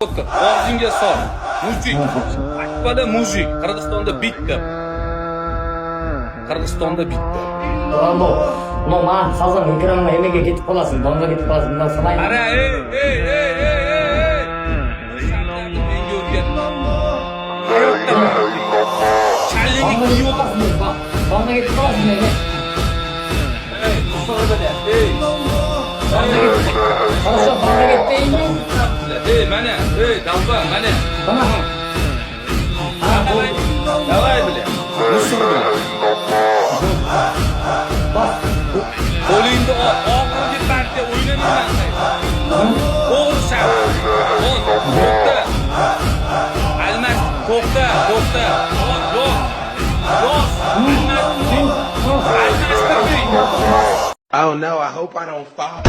O'tir, og'zingga sol. Mujik. Akbada mujik. Qirg'izistonda bitta. Qirg'izistonda bitta. Rambo, no man, sazan ekranga emeге ketib qolasan, donga ketib qolasan, bundan sanay. Ara, ey. Shartlarni menga o'rgatma. Hayotda challik yo'q. Donga ketib qolasan menga. Ey, musobaqada. Ey. Хорошо, donga ketdingmi? Ey, mana, davba, mana. Tamam. Давай, бля. Musur bilan. Bas. Qo'lingni oxirgi partiya o'ynamayman. To'g'ri to'xta. Almas, to'xta. Almas. Oh no, I hope I don't fall.